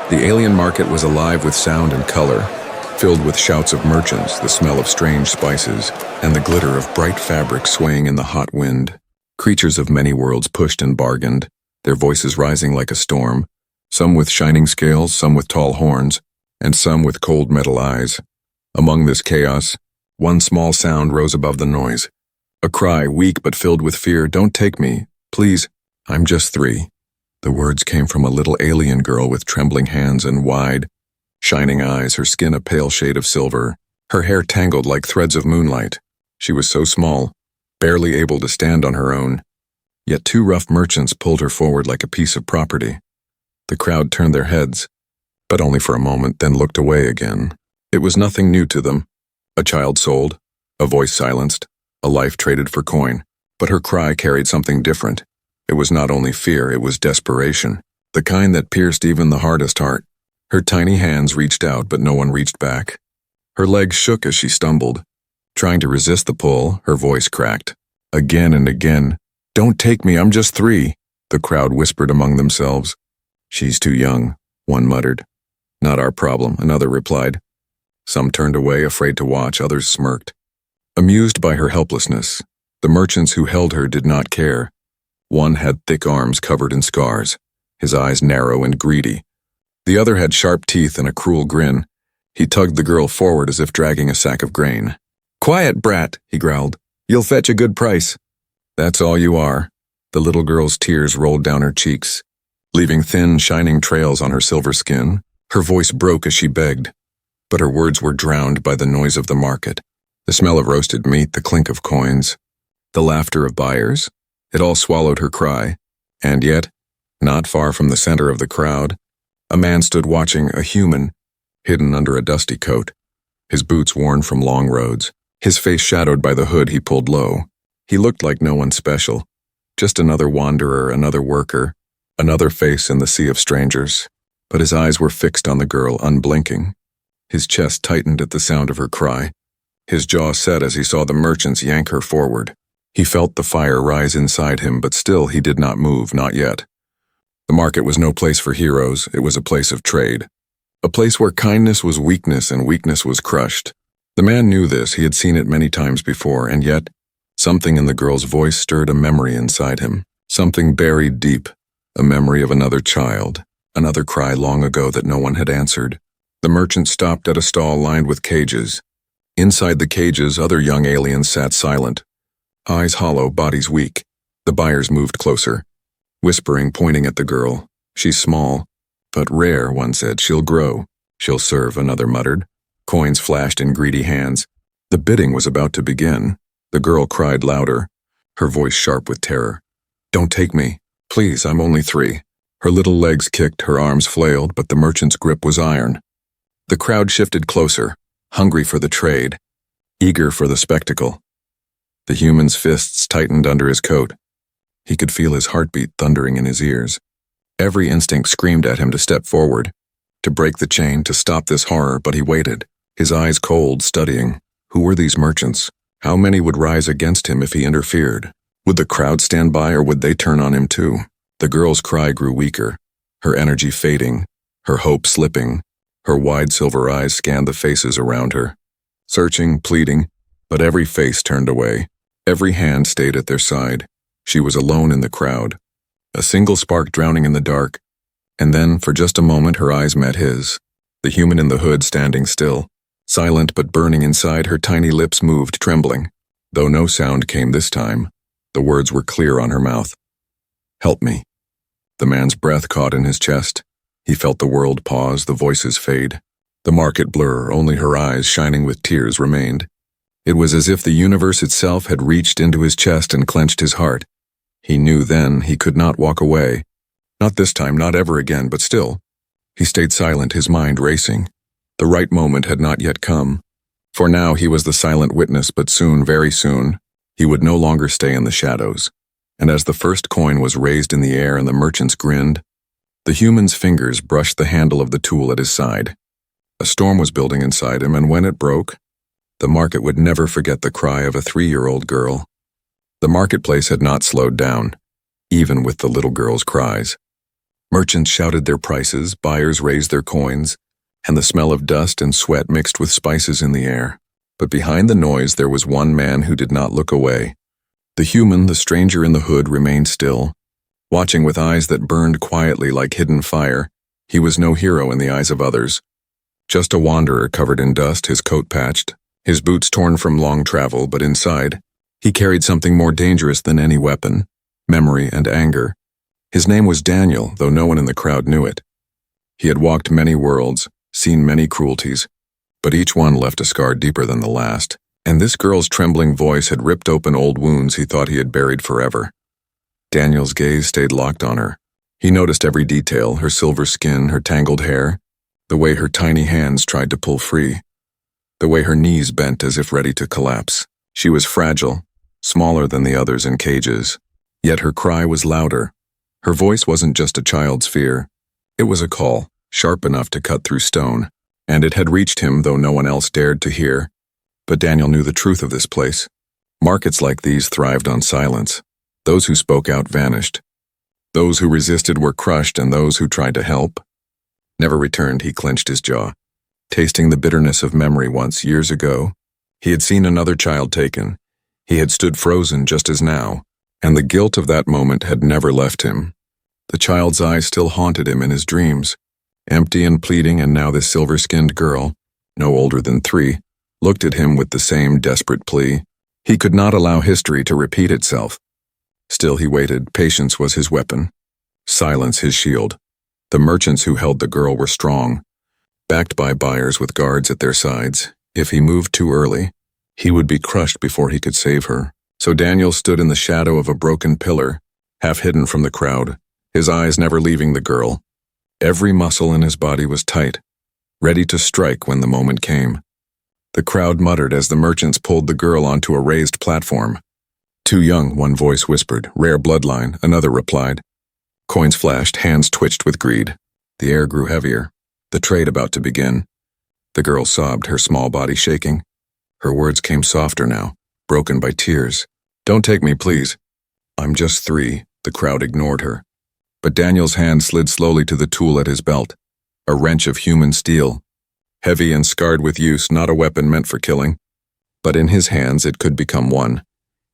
The alien market was alive with sound and color, filled with shouts of merchants, the smell of strange spices, and the glitter of bright fabric swaying in the hot wind. Creatures of many worlds pushed and bargained, their voices rising like a storm, some with shining scales, some with tall horns, and some with cold metal eyes. Among this chaos, one small sound rose above the noise. A cry, weak but filled with fear. "Don't take me, please. I'm just 3. The words came from a little alien girl with trembling hands and wide, shining eyes, her skin a pale shade of silver, her hair tangled like threads of moonlight. She was so small, barely able to stand on her own. Yet 2 rough merchants pulled her forward like a piece of property. The crowd turned their heads, but only for a moment, then looked away again. It was nothing new to them. A child sold, a voice silenced, a life traded for coin. But her cry carried something different. It was not only fear, it was desperation, the kind that pierced even the hardest heart. Her tiny hands reached out, but no one reached back. Her legs shook as she stumbled. Trying to resist the pull, her voice cracked. Again and again. "Don't take me, I'm just 3, the crowd whispered among themselves. "She's too young," one muttered. "Not our problem," another replied. Some turned away, afraid to watch, others smirked. Amused by her helplessness, the merchants who held her did not care. One had thick arms covered in scars, his eyes narrow and greedy. The other had sharp teeth and a cruel grin. He tugged the girl forward as if dragging a sack of grain. "Quiet, brat," he growled. "You'll fetch a good price." "That's all you are." The little girl's tears rolled down her cheeks, leaving thin, shining trails on her silver skin. Her voice broke as she begged, but her words were drowned by the noise of the market, the smell of roasted meat, the clink of coins, the laughter of buyers. It all swallowed her cry, and yet, not far from the center of the crowd, a man stood watching, a human, hidden under a dusty coat, his boots worn from long roads, his face shadowed by the hood he pulled low. He looked like no one special, just another wanderer, another worker, another face in the sea of strangers. But his eyes were fixed on the girl, unblinking. His chest tightened at the sound of her cry. His jaw set as he saw the merchants yank her forward. He felt the fire rise inside him, but still he did not move, not yet. The market was no place for heroes, it was a place of trade. A place where kindness was weakness and weakness was crushed. The man knew this, he had seen it many times before, and yet, something in the girl's voice stirred a memory inside him. Something buried deep, a memory of another child, another cry long ago that no one had answered. The merchant stopped at a stall lined with cages. Inside the cages, other young aliens sat silent, eyes hollow, bodies weak. The buyers moved closer, whispering, pointing at the girl. "She's small, but rare," one said. "She'll grow. She'll serve," another muttered. Coins flashed in greedy hands. The bidding was about to begin. The girl cried louder, her voice sharp with terror. "Don't take me. Please, I'm only 3. Her little legs kicked, her arms flailed, but the merchant's grip was iron. The crowd shifted closer, hungry for the trade, eager for the spectacle. The human's fists tightened under his coat. He could feel his heartbeat thundering in his ears. Every instinct screamed at him to step forward, to break the chain, to stop this horror, but he waited, his eyes cold, studying. Who were these merchants? How many would rise against him if he interfered? Would the crowd stand by, or would they turn on him too? The girl's cry grew weaker, her energy fading, her hope slipping. Her wide silver eyes scanned the faces around her, searching, pleading, but every face turned away. Every hand stayed at their side. She was alone in the crowd, a single spark drowning in the dark. And then, for just a moment, her eyes met his, the human in the hood standing still. Silent but burning inside, her tiny lips moved, trembling. Though no sound came this time, the words were clear on her mouth. "Help me." The man's breath caught in his chest. He felt the world pause, the voices fade. The market blur, only her eyes, shining with tears, remained. It was as if the universe itself had reached into his chest and clenched his heart. He knew then he could not walk away. Not this time, not ever again, but still. He stayed silent, his mind racing. The right moment had not yet come. For now he was the silent witness, but soon, very soon, he would no longer stay in the shadows. And as the first coin was raised in the air and the merchants grinned, the human's fingers brushed the handle of the tool at his side. A storm was building inside him, and when it broke, the market would never forget the cry of a 3-year-old girl. The marketplace had not slowed down, even with the little girl's cries. Merchants shouted their prices, buyers raised their coins, and the smell of dust and sweat mixed with spices in the air. But behind the noise there was one man who did not look away. The human, the stranger in the hood, remained still, watching with eyes that burned quietly like hidden fire. He was no hero in the eyes of others. Just a wanderer covered in dust, his coat patched, his boots torn from long travel, but inside, he carried something more dangerous than any weapon: memory and anger. His name was Daniel, though no one in the crowd knew it. He had walked many worlds, seen many cruelties, but each one left a scar deeper than the last, and this girl's trembling voice had ripped open old wounds he thought he had buried forever. Daniel's gaze stayed locked on her. He noticed every detail: her silver skin, her tangled hair, the way her tiny hands tried to pull free, the way her knees bent as if ready to collapse. She was fragile, smaller than the others in cages, yet her cry was louder. Her voice wasn't just a child's fear. It was a call, sharp enough to cut through stone, and it had reached him though no one else dared to hear. But Daniel knew the truth of this place. Markets like these thrived on silence. Those who spoke out vanished. Those who resisted were crushed, and those who tried to help never returned. He clenched his jaw, tasting the bitterness of memory. Once, years ago, he had seen another child taken. He had stood frozen just as now, and the guilt of that moment had never left him. The child's eyes still haunted him in his dreams, empty and pleading, and now this silver-skinned girl, no older than 3, looked at him with the same desperate plea. He could not allow history to repeat itself. Still he waited. Patience was his weapon, silence his shield. The merchants who held the girl were strong, backed by buyers with guards at their sides. If he moved too early, he would be crushed before he could save her. So Daniel stood in the shadow of a broken pillar, half hidden from the crowd, his eyes never leaving the girl. Every muscle in his body was tight, ready to strike when the moment came. The crowd muttered as the merchants pulled the girl onto a raised platform. "Too young," one voice whispered. "Rare bloodline," another replied. Coins flashed, hands twitched with greed. The air grew heavier, the trade about to begin. The girl sobbed, her small body shaking. Her words came softer now, broken by tears. "Don't take me, please. I'm just 3. The crowd ignored her. But Daniel's hand slid slowly to the tool at his belt, a wrench of human steel, heavy and scarred with use, not a weapon meant for killing. But in his hands it could become one.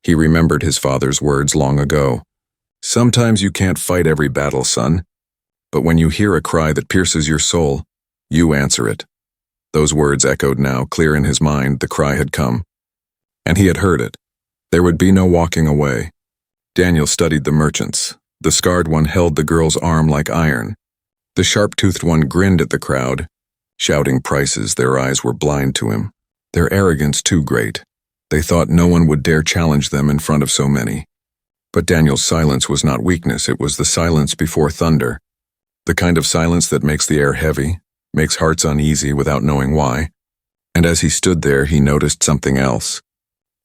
He remembered his father's words long ago. "Sometimes you can't fight every battle, son. But when you hear a cry that pierces your soul, you answer it." Those words echoed now, clear in his mind. The cry had come, and he had heard it. There would be no walking away. Daniel studied the merchants. The scarred one held the girl's arm like iron. The sharp-toothed one grinned at the crowd, shouting prices. Their eyes were blind to him, their arrogance too great. They thought no one would dare challenge them in front of so many. But Daniel's silence was not weakness. It was the silence before thunder. The kind of silence that makes the air heavy, makes hearts uneasy without knowing why. And as he stood there, he noticed something else.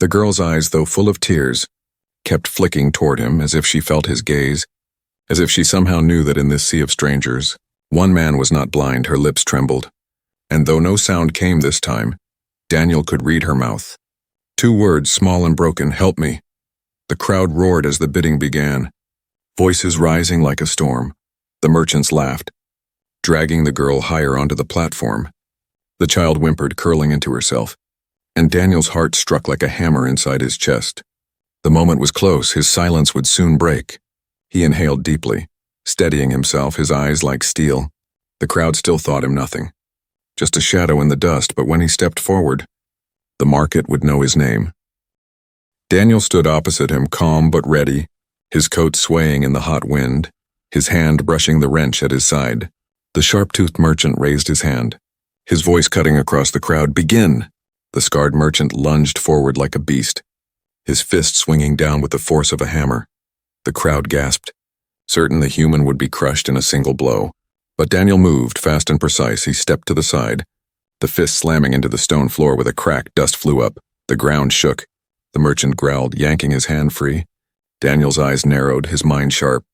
The girl's eyes, though full of tears, kept flicking toward him, as if she felt his gaze, as if she somehow knew that in this sea of strangers, one man was not blind. Her lips trembled, and though no sound came this time, Daniel could read her mouth. 2 words, small and broken: "Help me." The crowd roared as the bidding began, voices rising like a storm. The merchants laughed, dragging the girl higher onto the platform. The child whimpered, curling into herself, and Daniel's heart struck like a hammer inside his chest. The moment was close. His silence would soon break. He inhaled deeply, steadying himself, his eyes like steel. The crowd still thought him nothing, just a shadow in the dust, but when he stepped forward, the market would know his name. Daniel stood opposite him, calm but ready, his coat swaying in the hot wind, his hand brushing the wrench at his side. The sharp-toothed merchant raised his hand, his voice cutting across the crowd. "Begin!" The scarred merchant lunged forward like a beast, his fist swinging down with the force of a hammer. The crowd gasped, certain the human would be crushed in a single blow. But Daniel moved, fast and precise. He stepped to the side, the fist slamming into the stone floor with a crack. Dust flew up. The ground shook. The merchant growled, yanking his hand free. Daniel's eyes narrowed, his mind sharp.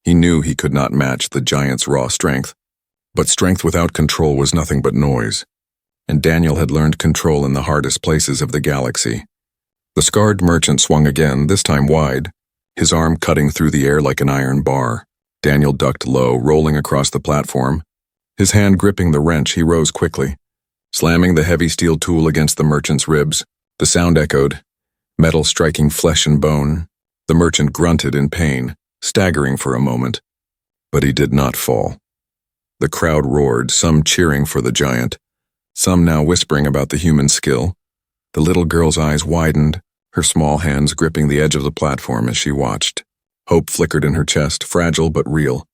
He knew he could not match the giant's raw strength. But strength without control was nothing but noise. And Daniel had learned control in the hardest places of the galaxy. The scarred merchant swung again, this time wide, his arm cutting through the air like an iron bar. Daniel ducked low, rolling across the platform. His hand gripping the wrench, he rose quickly. Slamming the heavy steel tool against the merchant's ribs, the sound echoed, metal striking flesh and bone. The merchant grunted in pain, staggering for a moment. But he did not fall. The crowd roared, some cheering for the giant, some now whispering about the human skill. The little girl's eyes widened, her small hands gripping the edge of the platform as she watched. Hope flickered in her chest, fragile but real.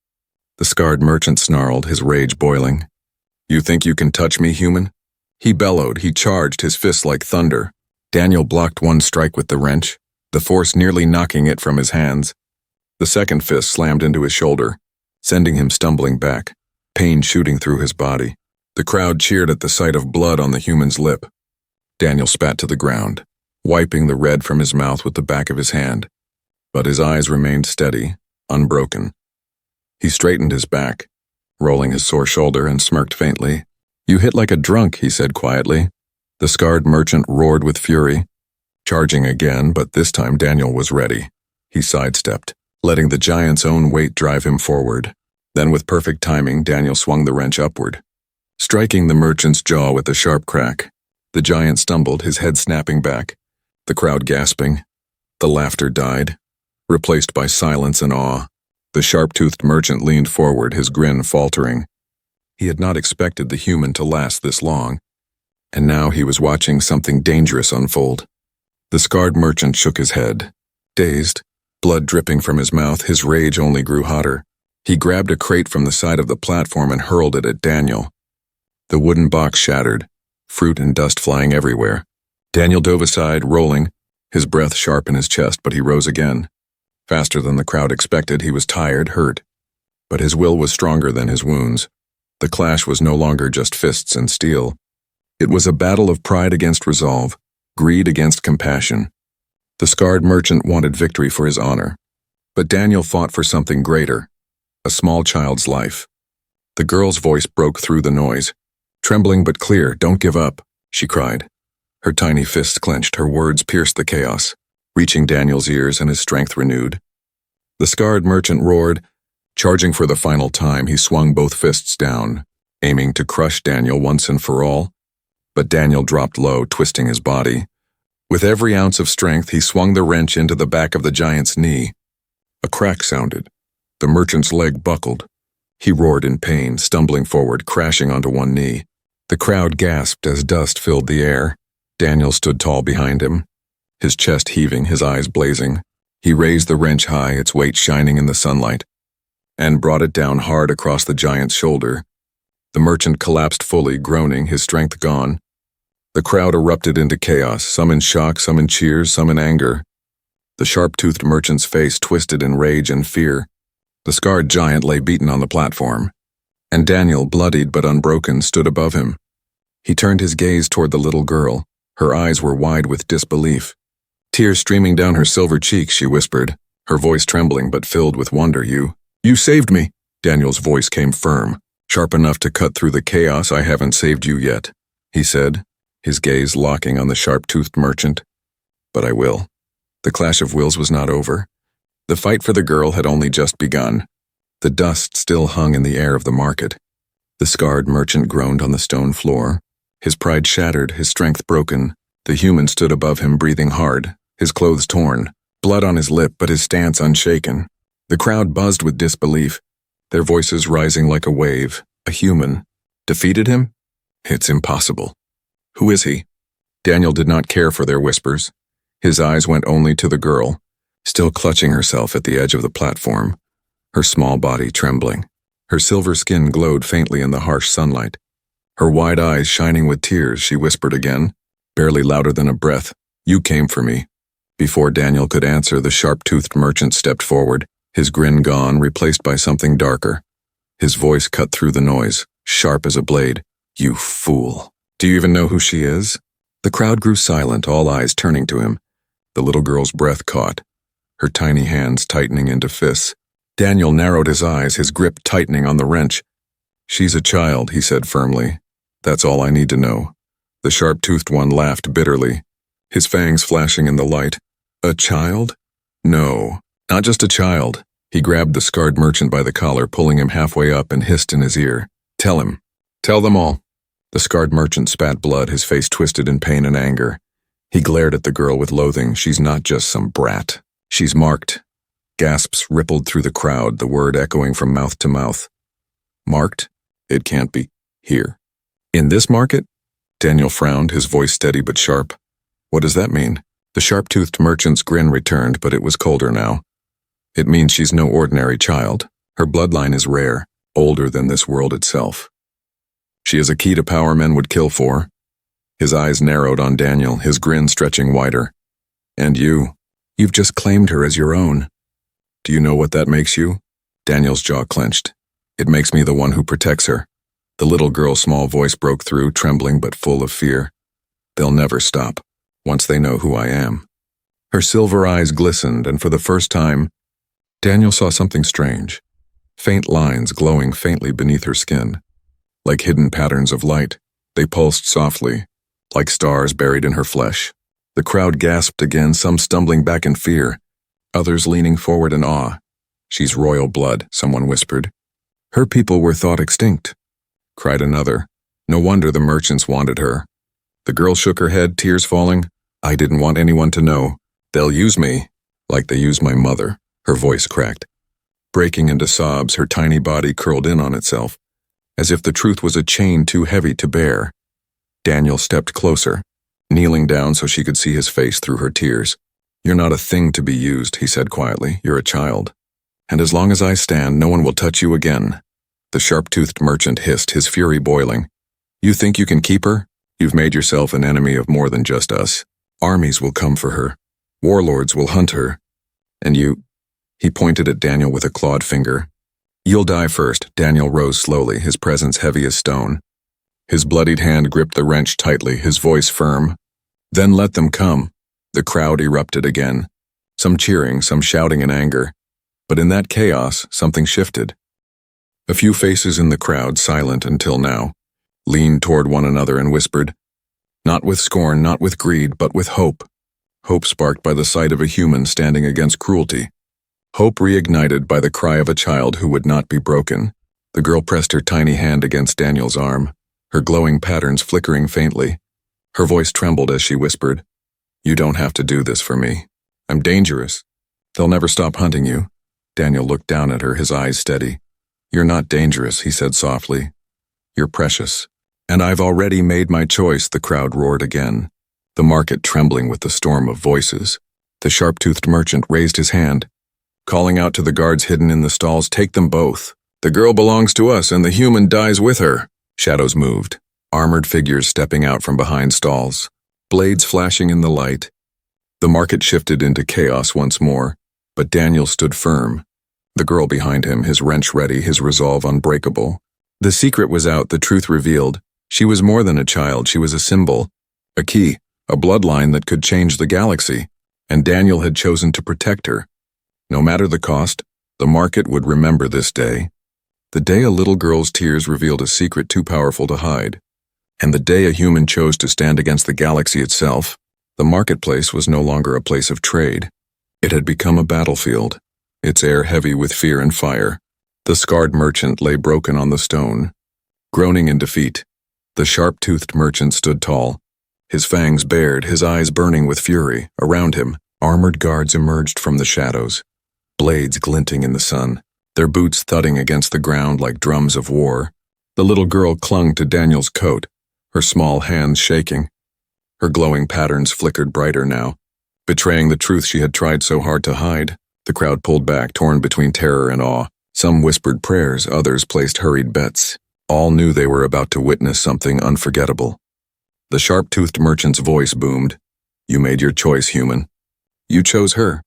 The scarred merchant snarled, his rage boiling. "You think you can touch me, human?" He bellowed, he charged, his fists like thunder. Daniel blocked one strike with the wrench, the force nearly knocking it from his hands. The second fist slammed into his shoulder, sending him stumbling back, pain shooting through his body. The crowd cheered at the sight of blood on the human's lip. Daniel spat to the ground, wiping the red from his mouth with the back of his hand. But his eyes remained steady, unbroken. He straightened his back, rolling his sore shoulder, and smirked faintly. "You hit like a drunk," he said quietly. The scarred merchant roared with fury, charging again, but this time Daniel was ready. He sidestepped, letting the giant's own weight drive him forward. Then with perfect timing, Daniel swung the wrench upward, striking the merchant's jaw with a sharp crack. The giant stumbled, his head snapping back, the crowd gasping. The laughter died, replaced by silence and awe. The sharp-toothed merchant leaned forward, his grin faltering. He had not expected the human to last this long, and now he was watching something dangerous unfold. The scarred merchant shook his head. Dazed, blood dripping from his mouth, his rage only grew hotter. He grabbed a crate from the side of the platform and hurled it at Daniel. The wooden box shattered, fruit and dust flying everywhere. Daniel dove aside, rolling, his breath sharp in his chest, but he rose again. Faster than the crowd expected, he was tired, hurt. But his will was stronger than his wounds. The clash was no longer just fists and steel. It was a battle of pride against resolve, greed against compassion. The scarred merchant wanted victory for his honor, but Daniel fought for something greater, a small child's life. The girl's voice broke through the noise. Trembling but clear, "Don't give up," she cried. Her tiny fists clenched, her words pierced the chaos, reaching Daniel's ears and his strength renewed. The scarred merchant roared. Charging for the final time, he swung both fists down, aiming to crush Daniel once and for all. But Daniel dropped low, twisting his body. With every ounce of strength, he swung the wrench into the back of the giant's knee. A crack sounded. The merchant's leg buckled. He roared in pain, stumbling forward, crashing onto one knee. The crowd gasped as dust filled the air. Daniel stood tall behind him, his chest heaving, his eyes blazing. He raised the wrench high, its weight shining in the sunlight, and brought it down hard across the giant's shoulder. The merchant collapsed fully, groaning, his strength gone. The crowd erupted into chaos, some in shock, some in cheers, some in anger. The sharp-toothed merchant's face twisted in rage and fear. The scarred giant lay beaten on the platform, and Daniel, bloodied but unbroken, stood above him. He turned his gaze toward the little girl. Her eyes were wide with disbelief. Tears streaming down her silver cheeks, she whispered, her voice trembling but filled with wonder. You saved me." Daniel's voice came firm, sharp enough to cut through the chaos. "I haven't saved you yet," he said, his gaze locking on the sharp-toothed merchant. "But I will." The clash of wills was not over. The fight for the girl had only just begun. The dust still hung in the air of the market. The scarred merchant groaned on the stone floor, his pride shattered, his strength broken. The human stood above him, breathing hard, his clothes torn, blood on his lip, but his stance unshaken. The crowd buzzed with disbelief, their voices rising like a wave. A human defeated him? It's impossible. Who is he? Daniel did not care for their whispers. His eyes went only to the girl, still clutching herself at the edge of the platform, her small body trembling. Her silver skin glowed faintly in the harsh sunlight. Her wide eyes shining with tears, she whispered again, barely louder than a breath, "You came for me." Before Daniel could answer, the sharp-toothed merchant stepped forward, his grin gone, replaced by something darker. His voice cut through the noise, sharp as a blade. "You fool. Do you even know who she is?" The crowd grew silent, all eyes turning to him. The little girl's breath caught, her tiny hands tightening into fists. Daniel narrowed his eyes, his grip tightening on the wrench. "She's a child," he said firmly. "That's all I need to know." The sharp-toothed one laughed bitterly, his fangs flashing in the light. "A child? No, not just a child. He grabbed the scarred merchant by the collar, pulling him halfway up, and hissed in his ear. Tell him. Tell them all. The scarred merchant spat blood, his face twisted in pain and anger. He glared at the girl with loathing. She's not just some brat. She's marked. Gasps rippled through the crowd, the word echoing from mouth to mouth. Marked? It can't be. Here. In this market? Daniel frowned, his voice steady but sharp. What does that mean? The sharp-toothed merchant's grin returned, but it was colder now. It means she's no ordinary child. Her bloodline is rare, older than this world itself. She is a key to power men would kill for. His eyes narrowed on Daniel, his grin stretching wider. And you've just claimed her as your own. Do you know what that makes you? Daniel's jaw clenched. It makes me the one who protects her. The little girl's small voice broke through, trembling but full of fear. They'll never stop, once they know who I am. Her silver eyes glistened, and for the first time, Daniel saw something strange. Faint lines glowing faintly beneath her skin. Like hidden patterns of light, they pulsed softly, like stars buried in her flesh. The crowd gasped again, some stumbling back in fear, others leaning forward in awe. She's royal blood, someone whispered. Her people were thought extinct, cried another. No wonder the merchants wanted her. The girl shook her head, tears falling. I didn't want anyone to know. They'll use me, like they used my mother. Her voice cracked. Breaking into sobs, her tiny body curled in on itself, as if the truth was a chain too heavy to bear. Daniel stepped closer, kneeling down so she could see his face through her tears. You're not a thing to be used, he said quietly. You're a child. And as long as I stand, no one will touch you again. The sharp-toothed merchant hissed, his fury boiling. You think you can keep her? You've made yourself an enemy of more than just us. Armies will come for her. Warlords will hunt her. And you... He pointed at Daniel with a clawed finger. You'll die first. Daniel rose slowly, his presence heavy as stone. His bloodied hand gripped the wrench tightly, his voice firm. Then let them come. The crowd erupted again. Some cheering, some shouting in anger. But in that chaos, something shifted. A few faces in the crowd, silent until now, leaned toward one another and whispered. Not with scorn, not with greed, but with hope. Hope sparked by the sight of a human standing against cruelty. Hope reignited by the cry of a child who would not be broken. The girl pressed her tiny hand against Daniel's arm, her glowing patterns flickering faintly. Her voice trembled as she whispered, You don't have to do this for me. I'm dangerous. They'll never stop hunting you. Daniel looked down at her, his eyes steady. You're not dangerous, he said softly. You're precious. And I've already made my choice, the crowd roared again, the market trembling with the storm of voices. The sharp-toothed merchant raised his hand, calling out to the guards hidden in the stalls, Take them both. The girl belongs to us, and the human dies with her. Shadows moved, armored figures stepping out from behind stalls, blades flashing in the light. The market shifted into chaos once more, but Daniel stood firm. The girl behind him, his wrench ready, his resolve unbreakable. The secret was out, the truth revealed. She was more than a child, she was a symbol, a key, a bloodline that could change the galaxy, and Daniel had chosen to protect her. No matter the cost, the market would remember this day. The day a little girl's tears revealed a secret too powerful to hide. And the day a human chose to stand against the galaxy itself. The marketplace was no longer a place of trade. It had become a battlefield, its air heavy with fear and fire. The scarred merchant lay broken on the stone, groaning in defeat. The sharp-toothed merchant stood tall, his fangs bared, his eyes burning with fury. Around him, armored guards emerged from the shadows, blades glinting in the sun, their boots thudding against the ground like drums of war. The little girl clung to Daniel's coat, her small hands shaking. Her glowing patterns flickered brighter now, betraying the truth she had tried so hard to hide. The crowd pulled back, torn between terror and awe. Some whispered prayers, others placed hurried bets. All knew they were about to witness something unforgettable. The sharp-toothed merchant's voice boomed. You made your choice, human. You chose her,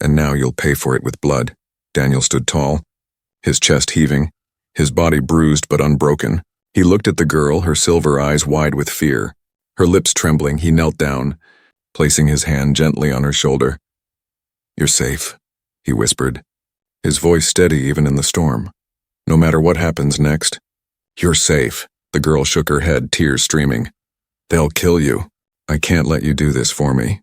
and now you'll pay for it with blood. Daniel stood tall, his chest heaving, his body bruised but unbroken. He looked at the girl, her silver eyes wide with fear. Her lips trembling, he knelt down, placing his hand gently on her shoulder. You're safe, he whispered, his voice steady even in the storm. No matter what happens next, you're safe. The girl shook her head, tears streaming. They'll kill you. I can't let you do this for me.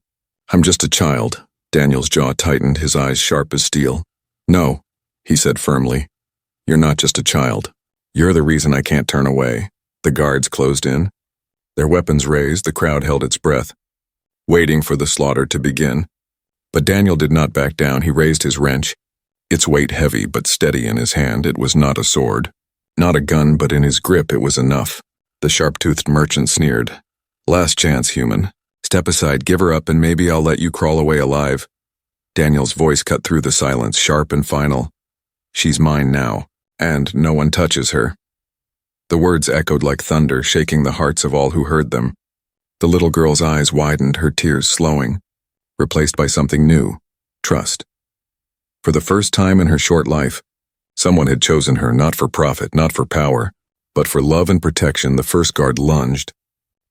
I'm just a child. Daniel's jaw tightened, his eyes sharp as steel. No, he said firmly. "You're not just a child. You're the reason I can't turn away." The guards closed in. Their weapons raised, the crowd held its breath, waiting for the slaughter to begin. But Daniel did not back down. He raised his wrench, its weight heavy but steady in his hand. It was not a sword, not a gun, but in his grip it was enough. The sharp-toothed merchant sneered. "Last chance, human. Step aside, give her up, and maybe I'll let you crawl away alive." Daniel's voice cut through the silence, sharp and final. "She's mine now, and no one touches her." The words echoed like thunder, shaking the hearts of all who heard them. The little girl's eyes widened, her tears slowing, replaced by something new: trust. For the first time in her short life, someone had chosen her, not for profit, not for power, but for love and protection. The first guard lunged,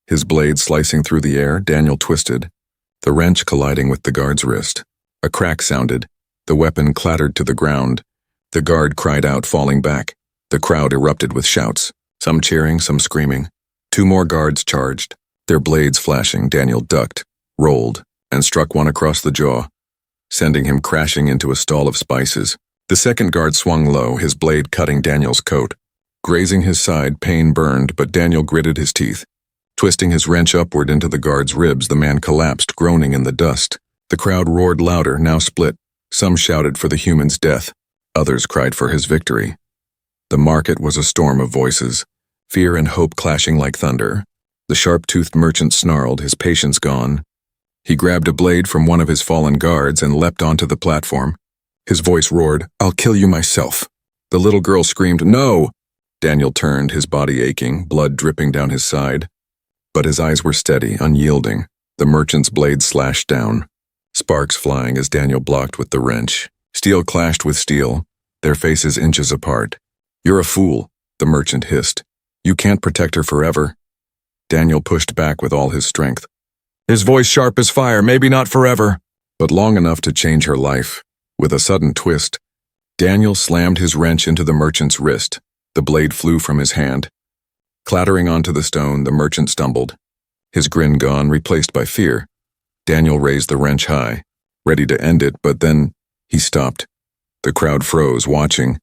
his blade slicing through the air. Daniel twisted, the wrench colliding with the guard's wrist. A crack sounded. The weapon clattered to the ground. The guard cried out, falling back. The crowd erupted with shouts, some cheering, some screaming. 2 more guards charged, their blades flashing. Daniel ducked, rolled, and struck one across the jaw, sending him crashing into a stall of spices. The second guard swung low, his blade cutting Daniel's coat. Grazing his side, pain burned, but Daniel gritted his teeth. Twisting his wrench upward into the guard's ribs, the man collapsed, groaning in the dust. The crowd roared louder, now split. Some shouted for the human's death. Others cried for his victory. The market was a storm of voices, fear and hope clashing like thunder. The sharp-toothed merchant snarled, his patience gone. He grabbed a blade from one of his fallen guards and leapt onto the platform. His voice roared, "I'll kill you myself." The little girl screamed, "No!" Daniel turned, his body aching, blood dripping down his side. But his eyes were steady, unyielding. The merchant's blade slashed down, sparks flying as Daniel blocked with the wrench. Steel clashed with steel, their faces inches apart. "You're a fool," the merchant hissed. "You can't protect her forever." Daniel pushed back with all his strength, his voice sharp as fire. "Maybe not forever, but long enough to change her life." With a sudden twist, Daniel slammed his wrench into the merchant's wrist. The blade flew from his hand. Clattering onto the stone, the merchant stumbled, his grin gone, replaced by fear. Daniel raised the wrench high, ready to end it, but then he stopped. The crowd froze, watching.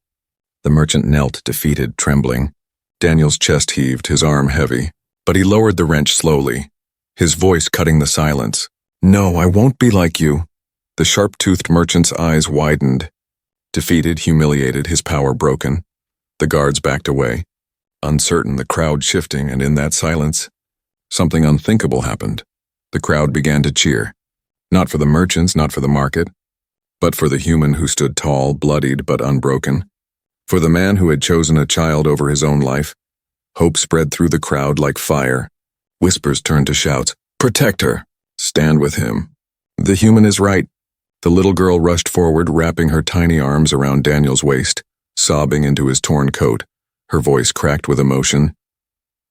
The merchant knelt, defeated, trembling. Daniel's chest heaved, his arm heavy, but he lowered the wrench slowly, his voice cutting the silence. "No, I won't be like you." The sharp-toothed merchant's eyes widened. Defeated, humiliated, his power broken. The guards backed away, uncertain, the crowd shifting, and in that silence, something unthinkable happened. The crowd began to cheer. Not for the merchants, not for the market, but for the human who stood tall, bloodied but unbroken. For the man who had chosen a child over his own life. Hope spread through the crowd like fire. Whispers turned to shouts. "Protect her. Stand with him. The human is right." The little girl rushed forward, wrapping her tiny arms around Daniel's waist, sobbing into his torn coat. Her voice cracked with emotion.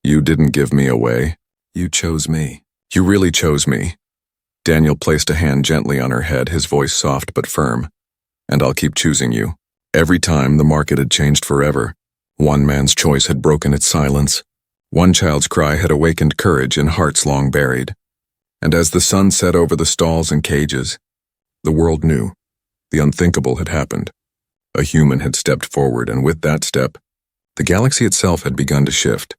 "You didn't give me away. You chose me. You really chose me." Daniel placed a hand gently on her head, his voice soft but firm. "And I'll keep choosing you." Every time the market had changed forever. One man's choice had broken its silence. One child's cry had awakened courage in hearts long buried. And as the sun set over the stalls and cages, the world knew. The unthinkable had happened. A human had stepped forward, and with that step, the galaxy itself had begun to shift.